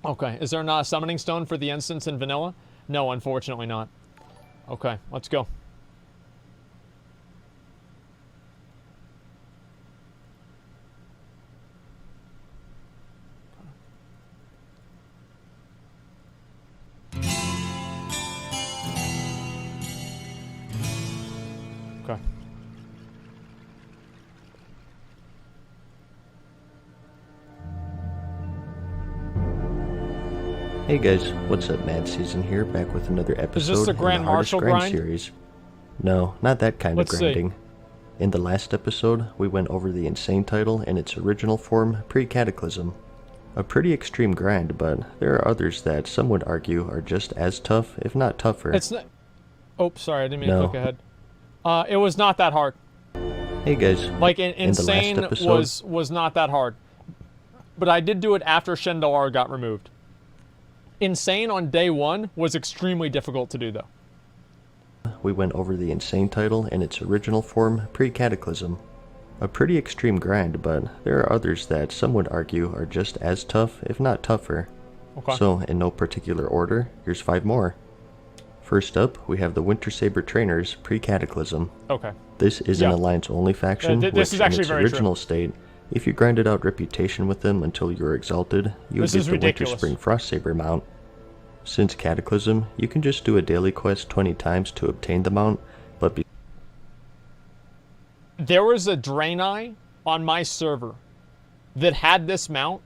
Okay. Is there not a summoning stone for the instance in vanilla? No, unfortunately not. Okay, let's go. Okay. Hey guys, what's up? Madseason here, back with another episode Is this the Grand in the Hardest Marshal Grind grind? series. No, not that kind Let's of see. grinding. In the last episode, we went over the Insane title in its original form, pre-Cataclysm. A pretty extreme grind, but there are others that some would argue are just as tough, if not tougher. It's not... Oh, sorry, I didn't mean to No. click ahead. It was not that hard. Hey guys, Like, in the Insane last episode, was not that hard. But I did do it after Shendalar got removed. Insane on day one was extremely difficult to do, though. we went over the Insane title in its original form, pre-Cataclysm. A pretty extreme grind, but there are others that some would argue are just as tough, if not tougher. Okay. So, in no particular order, here's 5 more. First up, we have the Winter Saber Trainers, pre-Cataclysm. Okay. This is an Alliance-only faction, this which is actually in its very original state, if you grinded out reputation with them until you were exalted, you would This get is the ridiculous. Winter Spring Frost Saber mount. Since Cataclysm, you can just do a daily quest 20 times to obtain the mount, but There was a Draenei on my server that had this mount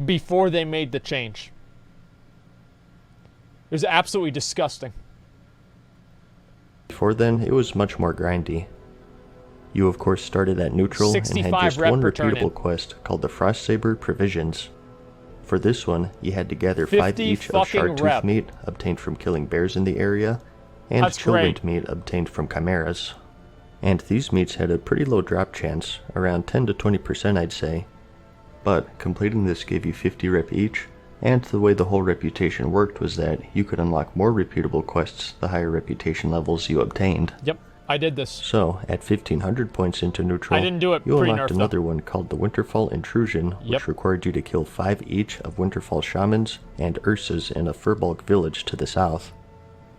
before they made the change. It was absolutely disgusting. before then, it was much more grindy. You of course started at neutral and had 65 just rep one per turn in. repeatable quest called the Frost Saber Provisions. For this one, you had to gather 5 50 each of fucking shard tooth rep. meat obtained from killing bears in the area, and That's chillwind great. meat obtained from chimeras. And these meats had a pretty low drop chance, around 10 to 20% I'd say. But completing this gave you 50 rep each, and the way the whole reputation worked was that you could unlock more reputable quests the higher reputation levels you obtained. Yep, I did this. So, at 1500 points into neutral, I didn't do it you pre-nerf, unlocked though. another one called the Winterfall Intrusion, which Yep. required you to kill 5 each of Winterfall Shamans and Ursas in a Furbolg village to the south.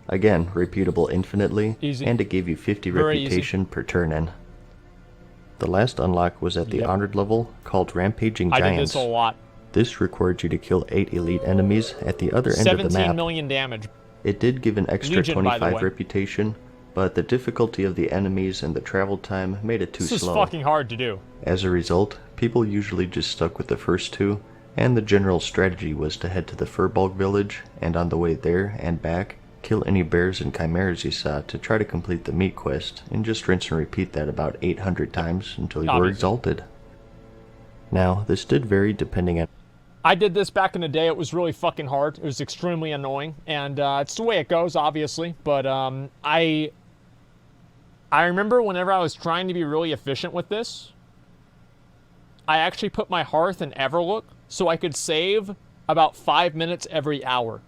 Again, repeatable infinitely, Easy. and it gave you 50 Very easy. reputation per turn-in. The last unlock was at the Yep. Honored level, called Rampaging I Giants. did this a lot. This required you to kill 8 elite enemies at the other end of the 17 map. million damage. It did give an extra Legion, by the 25 way. reputation, but the difficulty of the enemies and the travel time made it too This is slow. fucking hard to do. As a result, people usually just stuck with the first 2, and the general strategy was to head to the Furbolg village, and on the way there and back, kill any bears and chimeras you saw to try to complete the meat quest, and just rinse and repeat that about 800 times until you were Obviously. exalted. Now, this did vary depending on I did this back in the day. It was really fucking hard. It was extremely annoying, and it's the way it goes, obviously. But I remember whenever I was trying to be really efficient with this, I actually put my hearth in Everlook so I could save about 5 minutes every hour.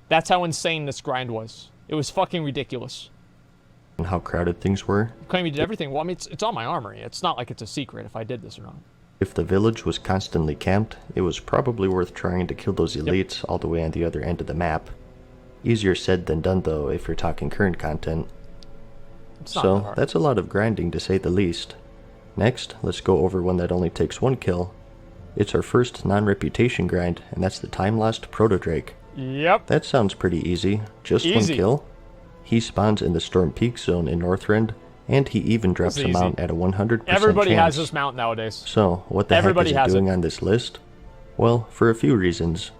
That's how insane this grind was. It was fucking ridiculous. how crowded things were. Claim you did everything. Well, I mean, it's on my armory. It's not like it's a secret if I did this or not. If the village was constantly camped, it was probably worth trying to kill those elites all the way on the other end of the map. Easier said than done though if you're talking current content. It's not that So hard. that's a lot of grinding to say the least. Next, let's go over one that only takes 1 kill. It's our first non-reputation grind, and that's the time-lost Proto-Drake. Yep. That sounds pretty easy. Just 1 Easy. kill. He spawns in the Storm Peak zone in Northrend, and he even drops That's a easy. mount at a 100% Everybody chance. has this mount nowadays. So, what the Everybody heck is has he it. doing on this list? Well, for a few reasons.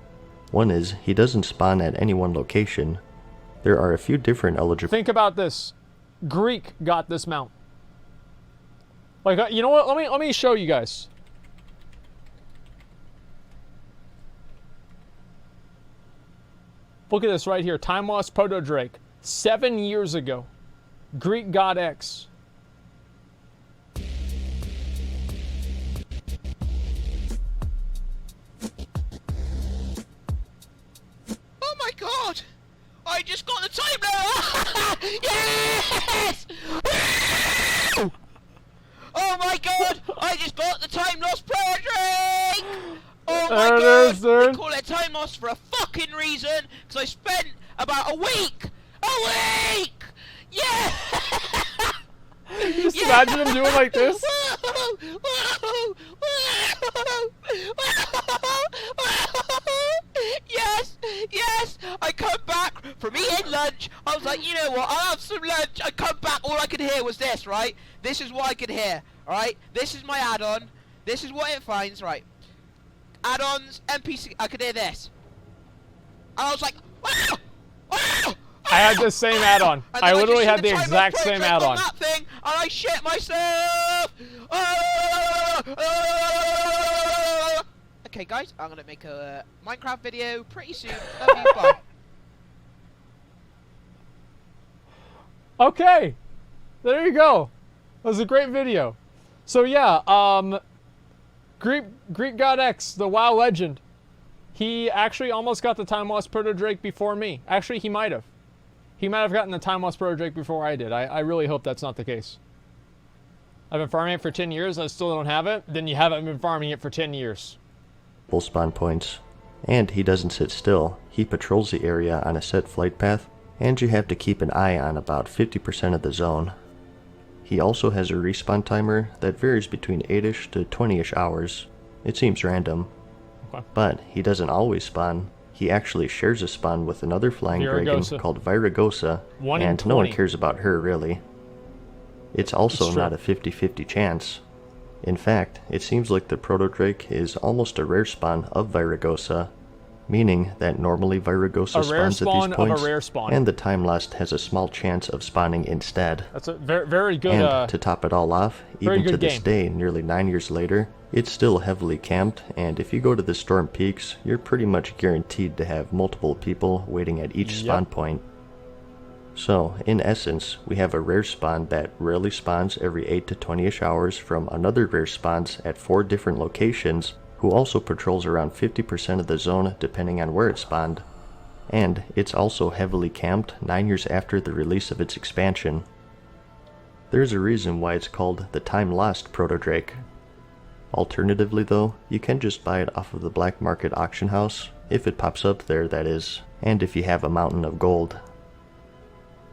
One is, he doesn't spawn at any one location. There are a few different eligible... Think about this. Greek got this mount. Like, you know what? Let me show you guys. Look at this right here. Time Lost Proto Drake. 7 years ago. Greek God X. Oh my god! I just got the time now! Yes! Oh my god! I just got the time lost project! Oh my There it god! is, dude. They call it time loss for a fucking reason, because I spent about a week! A week! Yeah! Just imagine him doing like this. Yes! Yes! I come back from eating lunch. I was like, you know what? I'll have some lunch. I come back. All I could hear was this, right? This is what I could hear, alright? This is my add-on. This is what it finds, right? Add-ons, NPC. I could hear this. And I was like, wow! Wow! I had the same add-on. I literally had the time exact off same project on add-on. that thing, and I shit myself. Okay, guys, I'm gonna make a Minecraft video pretty soon. Love you, bye. Okay, there you go. That was a great video. So yeah, Greek God X, the WoW legend, he actually almost got the Time Lost Proto Drake before me. Actually, he might have. He might have gotten the Time Lost Proto Drake before I did. I really hope that's not the case. I've been farming it for 10 years, I still don't have it. Then you haven't been farming it for 10 years. Full spawn points. And he doesn't sit still. He patrols the area on a set flight path, and you have to keep an eye on about 50% of the zone. He also has a respawn timer that varies between 8ish to 20ish hours. It seems random. Okay. But he doesn't always spawn. He actually shares a spawn with another flying dragon Viragosa. called Viragosa, 1 in and no one 20. cares about her really. It's also It's true. not a 50-50 chance. In fact, it seems like the Proto-Drake is almost a rare spawn of Viragosa, meaning that normally Viragosa A rare spawns at spawn these of a points, rare spawn. and the Time Lost has a small chance of spawning instead. That's a very, very good. And to top it all off, very even to good this game. day, nearly 9 years later, it's still heavily camped, and if you go to the Storm Peaks, you're pretty much guaranteed to have multiple people waiting at each spawn Yep. point. So, in essence, we have a rare spawn that rarely spawns every 8 to 20ish hours from another rare spawns at 4 different locations, who also patrols around 50% of the zone depending on where it spawned. And it's also heavily camped 9 years after the release of its expansion. There's a reason why it's called the Time Lost Proto-Drake. Alternatively though, you can just buy it off of the black market auction house, if it pops up there that is, and if you have a mountain of gold.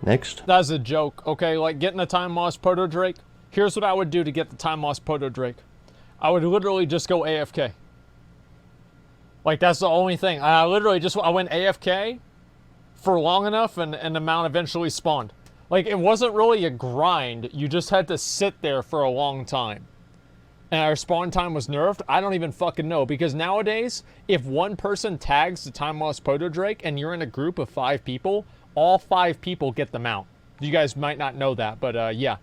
Next, That's a joke, okay? Like getting the Time Lost Proto Drake. Here's what I would do to get the Time Lost Proto Drake. I would literally just go AFK. Like that's the only thing. I went AFK for long enough, and the mount eventually spawned. Like it wasn't really a grind. You just had to sit there for a long time. And our spawn time was nerfed. I don't even fucking know, because nowadays, if one person tags the Time Lost Proto Drake and you're in a group of 5 people, all 5 people get the mount. You guys might not know that, but yeah.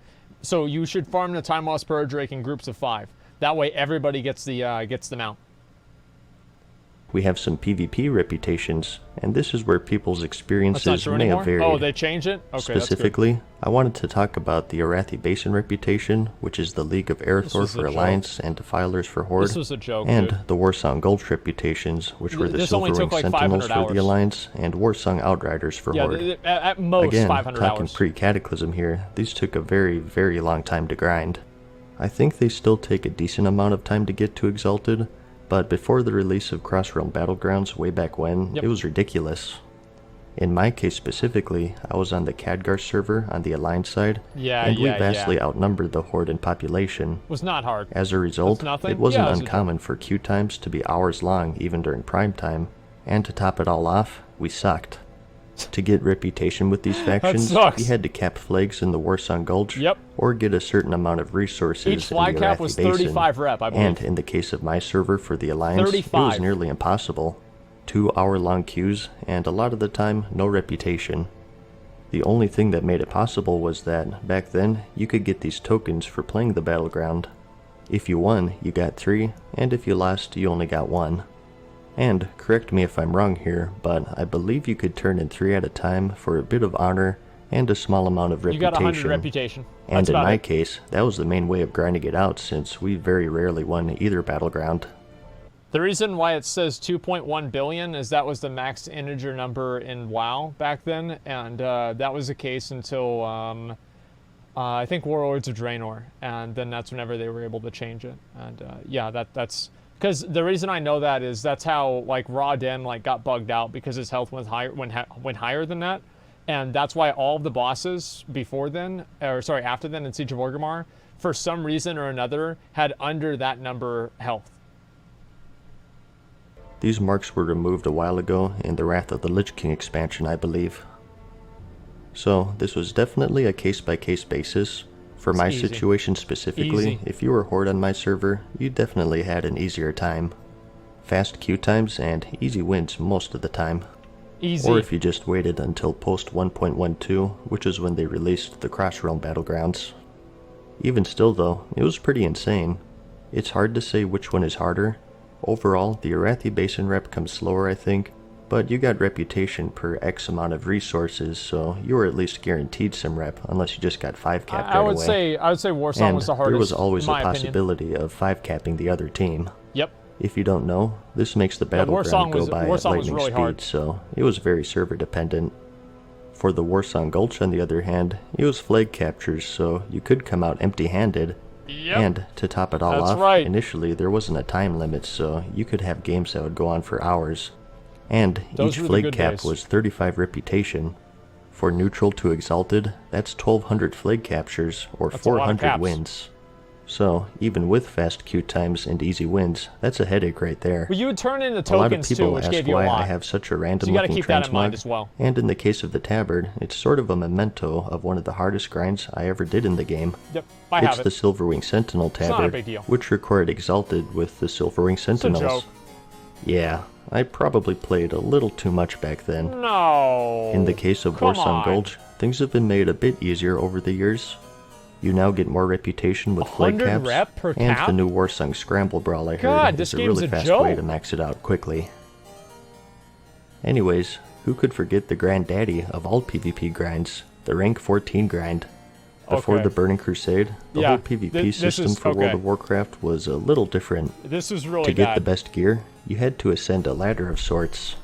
So you should farm the Time Lost Proto Drake in groups of 5. That way everybody gets the mount. we have some PvP reputations, and this is where people's That's not experiences true may anymore? have varied. Oh, they changed it? Okay, Specifically, I wanted to talk about the Arathi Basin reputation, which is the League of Arathor was a for joke. Alliance and Defilers for Horde, This was a joke, and dude. the Warsong Gulch reputations, which were the This only Silverwing took like Sentinels 500 for hours. the Alliance, and Warsong Outriders for Yeah, Horde. at most Again, 500 talking hours. pre-Cataclysm here, these took a very, very long time to grind. I think they still take a decent amount of time to get to Exalted, but before the release of Crossrealm Battlegrounds way back when, Yep. it was ridiculous. In my case specifically, I was on the Khadgar server on the Alliance side, Yeah, and we yeah, vastly yeah. outnumbered the Horde in population. Was not hard. As a result, That's nothing? it wasn't Yeah, it's a uncommon for queue times to be hours long even during prime time, and to top it all off, we sucked. To get reputation with these factions, sucks. we had to cap flags in the Warsong Gulch, Yep. or get a certain amount of resources Each in the flag cap Arathi was Basin. 35 rep, I believe. And in the case of my server for the Alliance, it 35. was nearly impossible. 2-hour-long queues, and a lot of the time, no reputation. The only thing that made it possible was that, back then, you could get these tokens for playing the battleground. If you won, you got 3, and if you lost, you only got 1. And, correct me if I'm wrong here, but I believe you could turn in 3 at a time for a bit of honor and a small amount of You reputation. got 100 reputation. And That's in about my it. case, that was the main way of grinding it out, since we very rarely won either battleground. The reason why it says 2.1 billion is that was the max integer number in WoW back then, and that was the case until I think Warlords of Draenor, and then that's whenever they were able to change it. And yeah, that's Because the reason I know that is that's how like Raw Den like got bugged out because his health went higher than that, and that's why all of the bosses before then, or sorry, after then in Siege of Orgrimmar, for some reason or another, had under that number health. These marks were removed a while ago in the Wrath of the Lich King expansion, I believe. So this was definitely a case-by-case basis. For my situation specifically, if you were Horde on my server, you definitely had an easier time. Fast queue times and easy wins most of the time. Easy. Or if you just waited until post 1.12, which is when they released the Crossrealm Battlegrounds. Even still though, it was pretty insane. It's hard to say which one is harder. Overall, the Arathi Basin rep comes slower I think, but you got reputation per X amount of resources, so you were at least guaranteed some rep, unless you just got 5-capped right away. I would say Warsong was the hardest. There was always a in my possibility of 5-capping the other team. Yep. If you don't know, this makes the battleground go by at lightning really speed, hard. so it was very server dependent. For the Warsong Gulch, on the other hand, it was flag captures, so you could come out empty-handed. Yep. And to top it all off, initially there wasn't a time limit, so you could have games that would go on for hours. And each flag cap was 35 reputation. For neutral to exalted, that's 1200 flag captures, or 400 wins. So, even with fast queue times and easy wins, that's a headache right there. Well, you would turn into tokens too, which gave you a lot. A lot of people ask why I have such a random looking transmog, as well. And in the case of the tabard, it's sort of a memento of one of the hardest grinds I ever did in the game. Yep, I have it. It's the Silverwing Sentinel tabard, it's not a big deal. Which required exalted with the Silverwing Sentinels. It's a joke. Yeah, I probably played a little too much back then. No. In the case of Warsong Gulch, things have been made a bit easier over the years. You now get more reputation with flag caps, and the new Warsong Scramble Brawl I heard is a really fast way to max it out quickly. Anyways, who could forget the granddaddy of all PvP grinds, the rank 14 grind? Before the Burning Crusade, the whole PvP system for World of Warcraft was a little different. This is really To get the best gear, you had to ascend a ladder of sorts.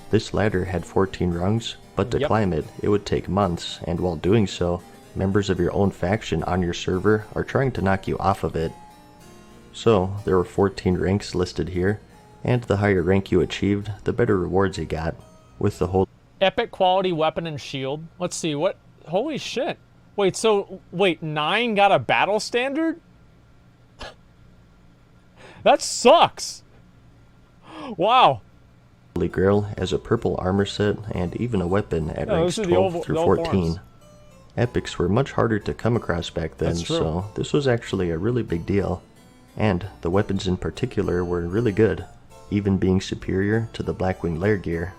This ladder had 14 rungs, but to climb it, it would take months, and while doing so, members of your own faction on your server are trying to knock you off of it. So, there were 14 ranks listed here, and the higher rank you achieved, the better rewards you got, with the whole epic quality weapon and shield. Let's see, what? Holy shit. Wait, 9 got a battle standard? That sucks. Wow. Holy Grail as a purple armor set, and even a weapon at ranks 12 through 14. Epics were much harder to come across back then, so this was actually a really big deal. And the weapons in particular were really good, even being superior to the Blackwing Lair gear.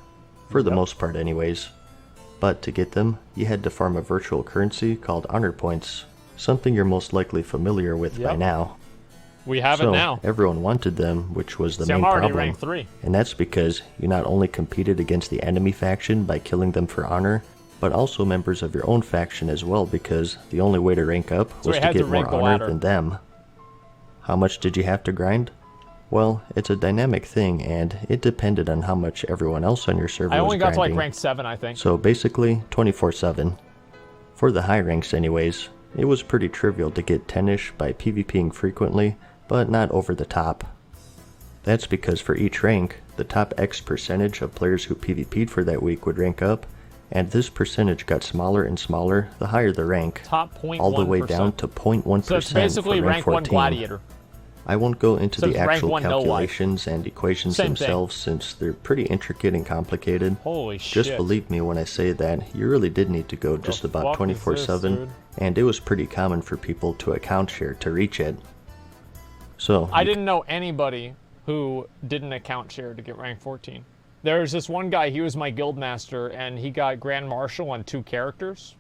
For the most part anyways. But to get them, you had to farm a virtual currency called honor points, something you're most likely familiar with by now. We have it now. Everyone wanted them, which was the main problem. Rank 3. And that's because you not only competed against the enemy faction by killing them for honor, but also members of your own faction as well, because the only way to rank up was to get more honor than them. How much did you have to grind? Well, it's a dynamic thing, and it depended on how much everyone else on your server was grinding. I only got to like rank 7, I think. So basically, 24/7. For the high ranks anyways, it was pretty trivial to get 10-ish by PvPing frequently, but not over the top. That's because for each rank, the top X percentage of players who PvP'd for that week would rank up, and this percentage got smaller and smaller the higher the rank, top 0.1%. all the way down to 0.1% so it's basically for rank 14. 1 gladiator. I won't go into the actual calculations and equations themselves since they're pretty intricate and complicated. Holy shit. Just believe me when I say that you really did need to go just about 24/7, and it was pretty common for people to account share to reach it. So I didn't know anybody who didn't account share to get rank 14. There's this one guy, he was my guild master, and he got Grand Marshal on 2 characters.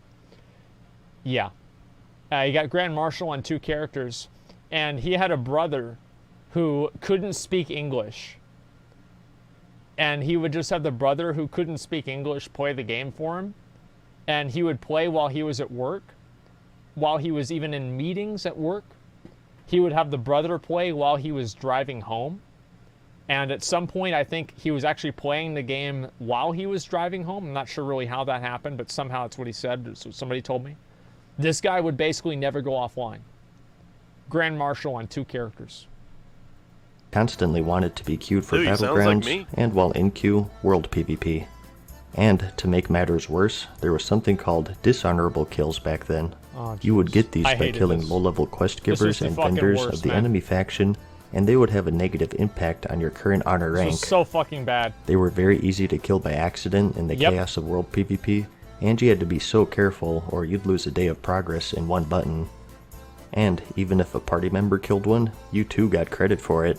Yeah. He got Grand Marshal on 2 characters, and he had a brother who couldn't speak English. And he would just have the brother who couldn't speak English play the game for him. And he would play while he was at work, while he was even in meetings at work. He would have the brother play while he was driving home. And at some point, I think he was actually playing the game while he was driving home. I'm not sure really how that happened, but somehow it's what he said. So somebody told me. This guy would basically never go offline. Grand Marshal on 2 characters. constantly wanted to be queued for Dude, sounds like battlegrounds, me. and while in queue, world PvP. And to make matters worse, there was something called dishonorable kills back then. Oh, you would get these I by hated killing this. low-level quest This was givers the and fucking vendors worst, of the man. enemy faction, and they would have a negative impact on your current honor This rank. was so fucking bad. They were very easy to kill by accident in the Yep. chaos of world PvP, and you had to be so careful or you'd lose a day of progress in one button. And even if a party member killed one, you too got credit for it.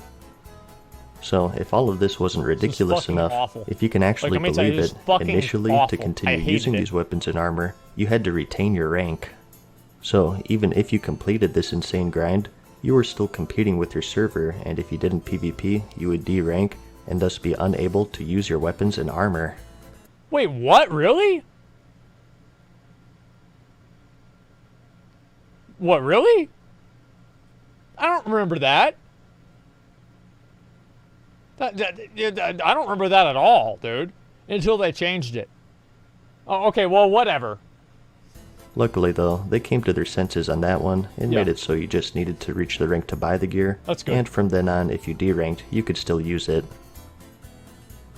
So if all of this wasn't ridiculous fucking enough, awful. if you can actually Like, let me tell you, believe this it, is fucking initially awful. to I continue hated using it. these weapons and armor, you had to retain your rank. So even if you completed this insane grind, you were still competing with your server, and if you didn't PvP, you would D-rank, and thus be unable to use your weapons and armor. Wait, what? Really? What, really? I don't remember that. I don't remember that at all, dude. Until they changed it. Oh, okay, well, whatever. Luckily though, they came to their senses on that one, and Yeah. made it so you just needed to reach the rank to buy the gear, That's good. and from then on, if you D-ranked, you could still use it.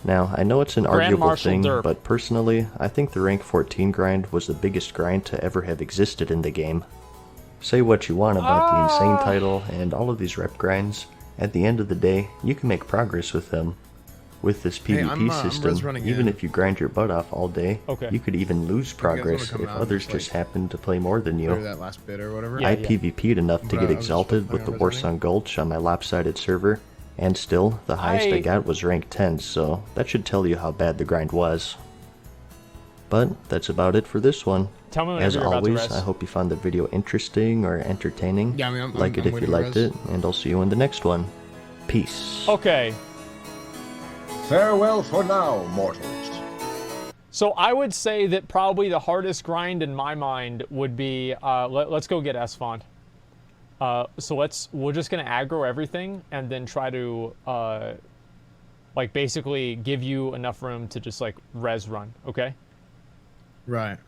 Now, I know it's an Grand arguable Marshal thing, Derp. but personally, I think the rank 14 grind was the biggest grind to ever have existed in the game. Say what you want about the insane title and all of these rep grinds, at the end of the day, you can make progress with them. With this Hey, PvP I'm res system, running even in. if you grind your butt off all day, Okay. you could even lose wanna progress come if out and others just, just like, happen to play more than Clear you. that last bit or whatever. Yeah, I PvP'd enough to But get I was just exalted playing with the on Resident Warsong Gulch on my lopsided server, and still, the highest I got was rank 10, so that should tell you how bad the grind was. But that's about it for this one. Tell me whenever As you're about to always, rest. I hope you found the video interesting or entertaining. Yeah, I mean, like it I'm if you waiting, liked Rez. it, and I'll see you in the next one. Peace. Okay, Farewell for now, mortals. so I would say that probably the hardest grind in my mind would be, let's go get S-Font. So we're just gonna aggro everything and then try to, like basically give you enough room to just like res run, okay? Right.